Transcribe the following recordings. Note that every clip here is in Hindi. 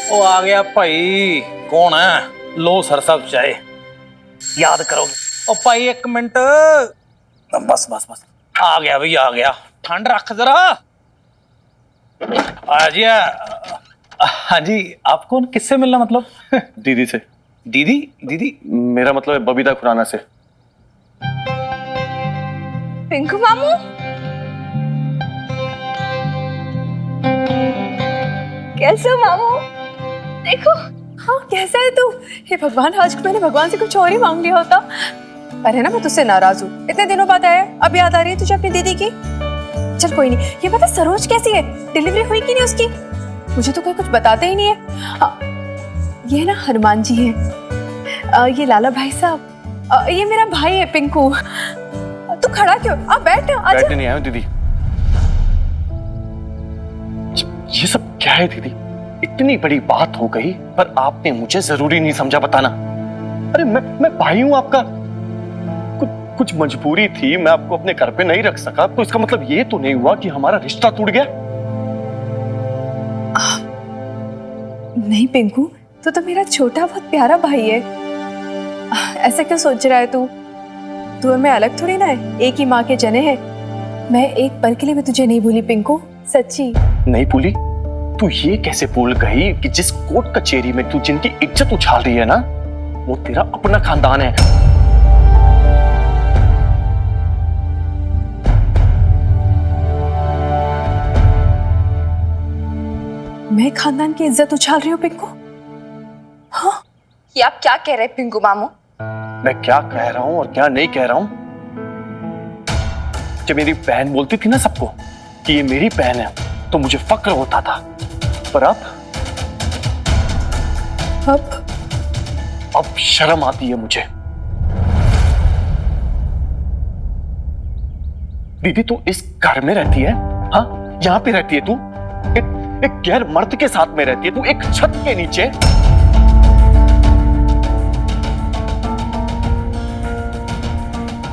ओ आ गया भाई। कौन है? लो सर सब चाय याद करो। ओ भाई एक मिनट। बस बस बस आ गया भाई आ गया। ठंड रख जरा। आ जी। हाँ जी, आपको किससे मिलना मतलब? दीदी से। दीदी? दीदी? मेरा मतलब है बबीता खुराना से। पिंकू मामू, कैसे हो मामू? देखो, हाँ कैसा है तू? हे भगवान, आज मैंने भगवान से कुछ और ही मांग लिया होता। पर है ना, मैं तुझसे नाराज हूँ। इतने दिनों बाद आया, अब याद आ रही है तुझे अपनी दीदी की? चल कोई नहीं। ये पता सरोज कैसी है? डिलीवरी हुई कि नहीं उसकी? मुझे तो कोई कुछ बताते ही नहीं है। हाँ, ये ना हनुमान जी है, ये लाला भाई साहब, ये मेरा भाई है पिंकू। तू खड़ा क्यों? आ बैठ, आजा। बैठने नहीं आया हूं दीदी। ये सब क्या है दीदी? इतनी बड़ी बात हो गई पर आपने मुझे जरूरी नहीं समझा बताना। अरे मैं भाई हूं आपका। कुछ मजबूरी थी, मैं आपको अपने घर पे नहीं रख सका, तो इसका मतलब ये तो नहीं हुआ कि हमारा रिश्ता टूट गया। नहीं पिंकू, तू तो मेरा छोटा बहुत प्यारा भाई है। ऐसा क्यों सोच रहा है तू? तू और मैं अलग थोड़ी ना है, एक ही माँ के जने हैं। मैं एक पल के लिए भी तुझे नहीं भूली पिंकू, सच्ची। नहीं भूली? तू ये कैसे भूल गई कि जिस कोर्ट कचहरी में तू जिनकी इज्जत उछाल रही है ना, वो तेरा अपना खानदान है। मैं खानदान की इज्जत उछाल रही हूँ पिंकू? हाँ, ये आप क्या कह रहे हैं पिंकू मामू? मैं क्या कह रहा हूं और क्या नहीं कह रहा हूं? जब मेरी बहन बोलती थी ना सबको कि ये मेरी बहन है, तो मुझे फक्र होता था। पर अब शर्म आती है मुझे। दीदी तू इस घर में रहती है, हाँ यहां पे रहती है तू, एक गैर मर्द के साथ में रहती है तू, एक छत के नीचे।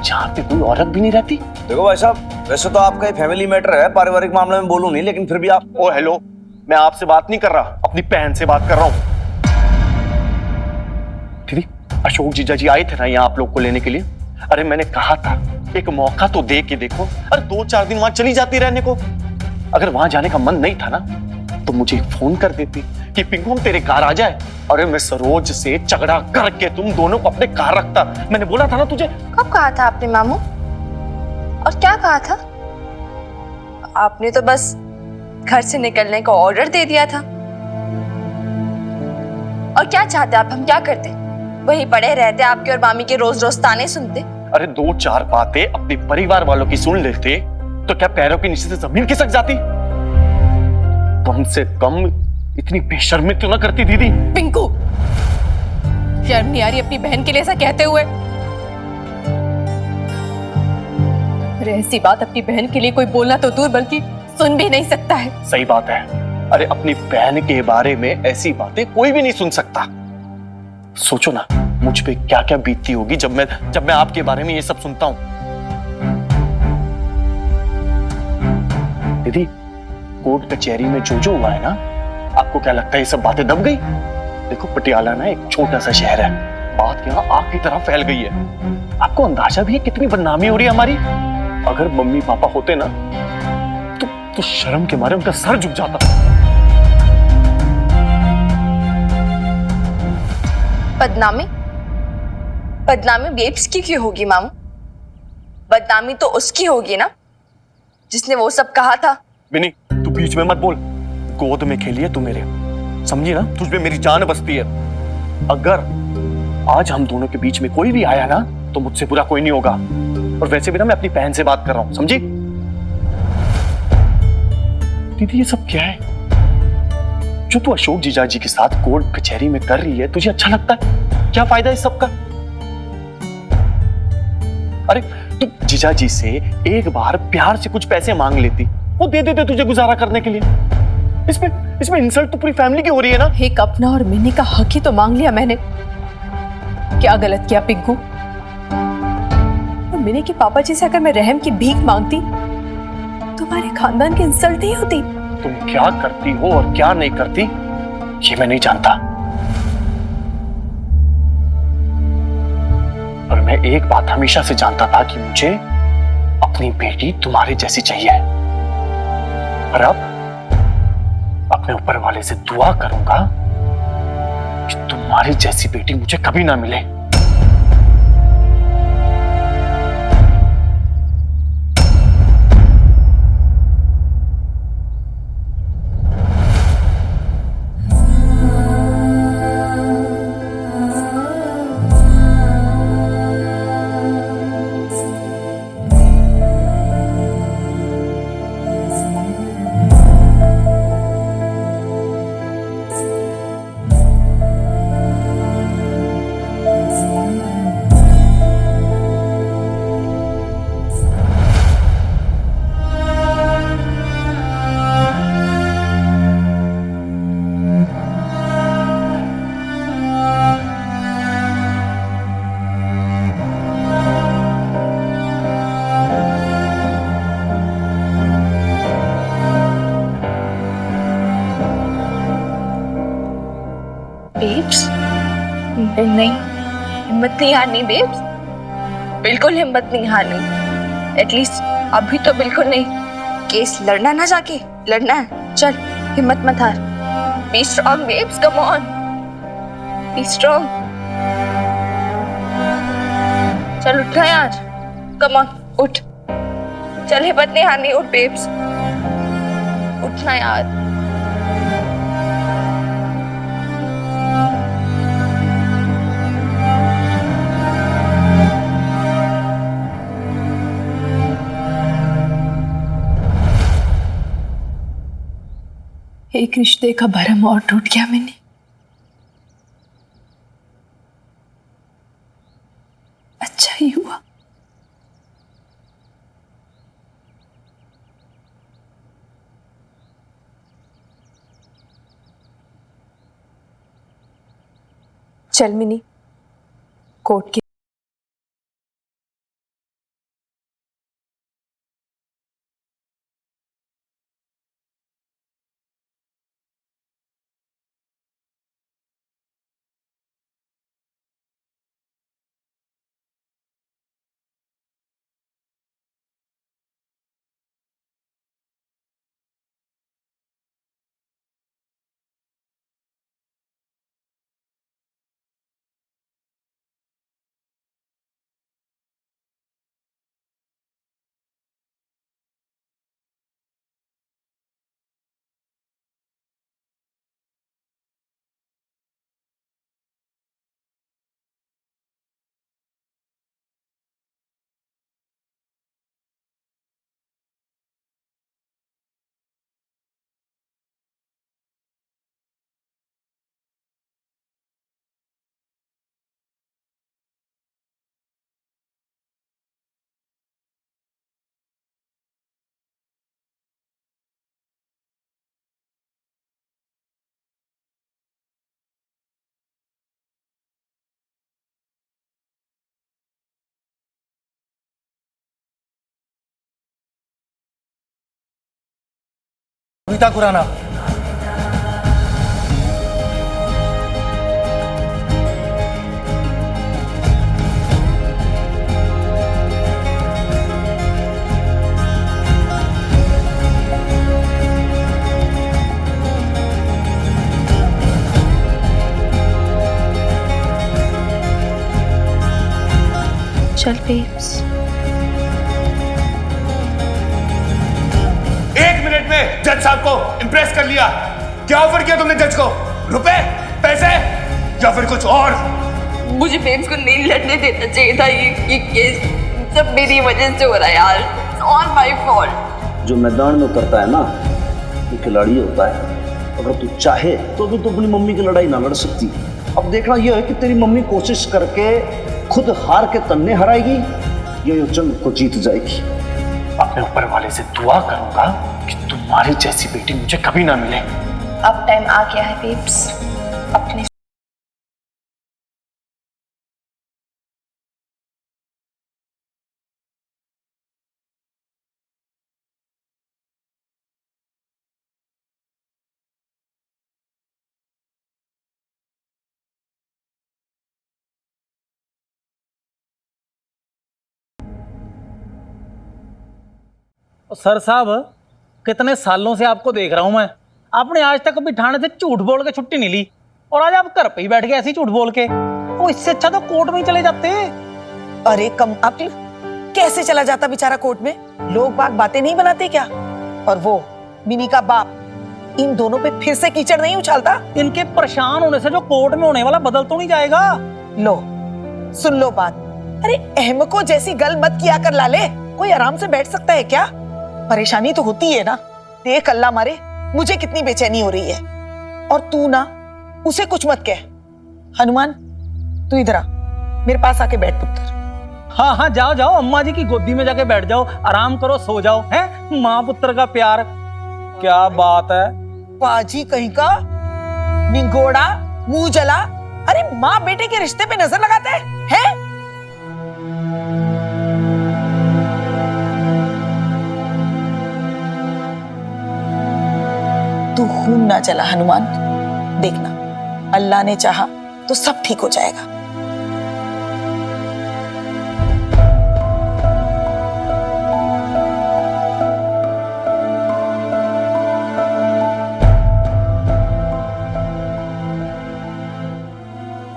जहां पे कोई औरत भी नहीं रहती। देखो भाई साहब, वैसे तो आपका ये फैमिली मैटर है, पारिवारिक मामले में बोलूं नहीं, लेकिन फिर भी आप। ओ हेलो, मैं आपसे बात नहीं कर रहा, अपनी बहन से बात कर रहा हूं। दीदी अशोक जीजा जी आए थे ना यहाँ आप लोग को लेने के लिए। अरे मैंने कहा था एक मौका तो दे के देखो। अरे 2-4 दिन वहां चली जाती रहने को। अगर वहां जाने का मन नहीं था ना तो मुझे फोन कर देती कि पिंकू हम तेरे घर आ जाए। अरे मैं सरोज से झगड़ा करके तुम दोनों को अपने घर रखता। मैंने बोला था ना तुझे। कब कहा था आपने मामू? और क्या कहा था? आपने तो बस घर से निकलने का ऑर्डर दे दिया था। और क्या चाहते आप, हम क्या करते? वही पड़े रहते आपके और मामी के रोज रोज ताने सुनते। अरे 2-4 बातें अपने परिवार वालों की सुन लेते तो क्या पैरों के नीचे से जमीन खिसक जाती? कम से कम इतनी बेशर्मी तो ना करती दीदी। पिंकू, शर्म नहीं आ रही अपनी बहन के लिए ऐसा कहते हुए? अरे ऐसी बात अपनी बहन के लिए कोई बोलना तो दूर बल्कि सुन भी नहीं सकता है। सही बात है। अरे अपनी बहन के बारे में ऐसी बातें कोई भी नहीं सुन सकता। सोचो ना मुझ पे क्या क्या बीतती होगी जब मैं आपके बारे में ये सब सुनता हूं। दीदी कोर्ट कचहरी में जो हुआ है ना, आपको क्या लगता है ये सब बातें दब गई? देखो पटियाला ना एक छोटा सा शहर है, बात यहाँ आग की तरह फैल गई है। आपको अंदाजा भी है कितनी बदनामी हो रही है हमारी? अगर मम्मी पापा होते ना तो शर्म के मारे उनका सर झुक जाता। बदनामी? बदनामी बेब्स की क्यों होगी मामू? बदनामी तो उसकी होगी ना जिसने वो सब कहा था। बिनी तू बीच में मत बोल। गोद में खेली है तू मेरे, समझी ना? तुझ पे मेरी जान बसती है। अगर आज हम दोनों के बीच में कोई भी आया ना तो मुझसे बुरा कोई नहीं होगा। और वैसे भी ना मैं अपनी बहन से बात कर रहा हूं, समझी? दीदी ये सब क्या है जो तू अशोक जीजा जी के साथ कोर्ट कचहरी में कर रही है? तुझे अच्छा लगता है? क्या फायदा इस सब का? अरे तू जीजा जी से एक बार प्यार से कुछ पैसे मांग लेती, वो दे देते तुझे गुजारा करने के लिए। इसमें इंसल्ट तो पूरी फैमिली की हो रही है ना। एक अपना और मिनी का हक ही तो मांग लिया मैंने। क्या गलत किया पिंकू? और मिनी के पापा जी से अगर मैं रहम की भीख मांगती तुम्हारे खानदान की इंसल्ट ही होती। तुम क्या करती हो और क्या नहीं करती ये मैं नहीं जानता। और मैं एक बात हमेशा से जानता था कि मुझे अपनी बेटी तुम्हारे जैसी चाहिए। और अब अपने ऊपर वाले से दुआ करूंगा कि तुम्हारी जैसी बेटी मुझे कभी ना मिले। बेब्स, नहीं, हिम्मत नहीं हारनी बेब्स, बिल्कुल हिम्मत नहीं हारनी। एटलीस्ट अभी तो बिल्कुल नहीं। केस लड़ना ना, जाके लड़ना है। चल, हिम्मत मत हार। Be strong babes, come on, be strong. चल उठना यार, कम ऑन, उठ। चल, हिम्मत नहीं हारनी, उठ बेब्स, उठना यार। एक रिश्ते का भरम और टूट गया मैंने। अच्छा ही हुआ। चल मिनी, कोर्ट की कविता खुराना। चल बेब्स। एक मिनट में जज साहब को इम्प्रेस कर लिया। क्या ऑफर किया तुमने जज को? रुपए, पैसे या फिर कुछ और? मुझे बेब्स को नहीं लड़ने देना चाहिए था। ये केस सब मेरी वजह से हो रहा है यार। It's all my fault। जो मैदान में उतरता है ना, वो खिलाड़ी होता है। अगर तू चाहे तो भी तो अपनी मम्मी की लड़ाई ना लड़ सकती। अब देखना यह है कि तेरी मम्मी कोशिश करके खुद हार के तन्ने हराएगी या ये जंग को जीत जाएगी। अपने ऊपर वाले से दुआ करूंगा कि तुम्हारी जैसी बेटी मुझे कभी ना मिले। अब टाइम आ गया है बेब्स, अपने सर साहब, कितने सालों से आपको देख रहा हूं मैं, आपने आज तक कभी थाने से झूठ बोल के छुट्टी नहीं ली, और आज आप घर पे ही बैठ गए ऐसे ही झूठ बोल के। वो इससे अच्छा तो कोर्ट में ही चले जाते। अरे कम अक्ल, कैसे चला जाता बेचारा कोर्ट में? लोग बाग बातें नहीं बनाते क्या? और वो मिनी का बाप इन दोनों पे फिर से कीचड़ नहीं उछालता? इनके परेशान होने से जो कोर्ट में होने वाला बदल तो नहीं जाएगा। लो सुन लो बात। अरे अहमको जैसी गल मत किया कर लाले, कोई आराम से बैठ सकता है क्या? परेशानी तो होती है ना। देख अल्लाह मारे, मुझे कितनी बेचैनी हो रही है, और तू ना उसे कुछ मत कह। हनुमान तू इधर आ, मेरे पास आके बैठ पुत्र। हाँ हाँ, जाओ जाओ, अम्मा जी की गोदी में जाके बैठ जाओ, आराम करो, सो जाओ। हैं, माँ पुत्र का प्यार, क्या बात है। पाजी कहीं का निगोड़ा, मुंह जला। अरे माँ बेटे के रिश्ते पे नजर लगाता है? तू खून ना जला हनुमान, देखना अल्लाह ने चाहा तो सब ठीक हो जाएगा।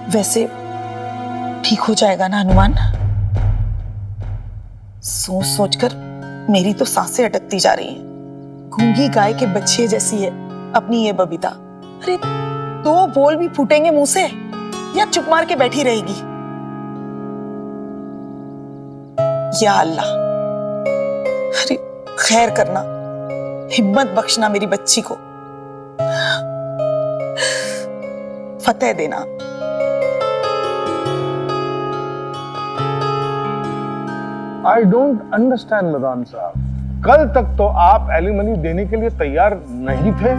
वैसे ठीक हो जाएगा ना हनुमान? सोच सोचकर मेरी तो सांसें अटकती जा रही हैं। गूंगी गाय के बच्चे जैसी है अपनी ये बबीता। अरे दो बोल भी फूटेंगे मुंह से या चुप मार के बैठी रहेगी? या अल्लाह, अरे खैर करना, हिम्मत बख्शना मेरी बच्ची को, फतेह देना। आई डोंट अंडरस्टैंड मदान साहब, कल तक तो आप एलिमनी देने के लिए तैयार नहीं थे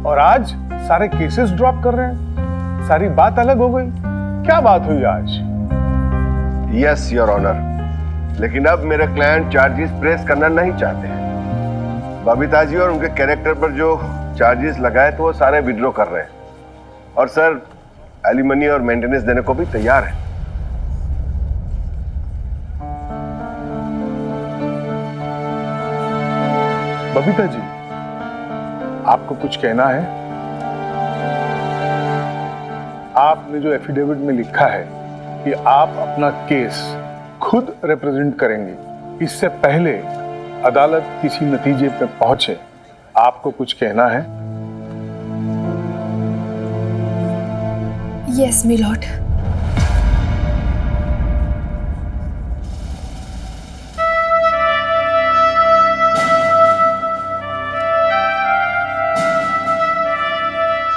और आज सारे केसेस ड्रॉप कर रहे हैं। सारी बात अलग हो गई, क्या बात हुई आज? यस योर ऑनर, लेकिन अब मेरे क्लाइंट चार्जेस प्रेस करना नहीं चाहते हैं। बबीता जी और उनके कैरेक्टर पर जो चार्जेस लगाए तो वो सारे विड्रॉ कर रहे हैं, और सर एलिमनी और मेंटेनेंस देने को भी तैयार है। बबीता जी, आपको कुछ कहना है? आपने जो एफिडेविट में लिखा है कि आप अपना केस खुद रिप्रेजेंट करेंगे, इससे पहले अदालत किसी नतीजे पे पहुंचे, आपको कुछ कहना है? यस मी लॉर्ड।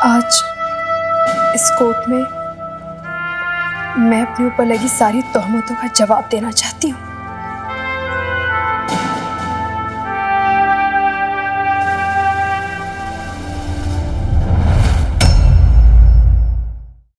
आज इस कोर्ट में मैं अपने ऊपर लगी सारी तोहमतों का जवाब देना चाहती हूँ।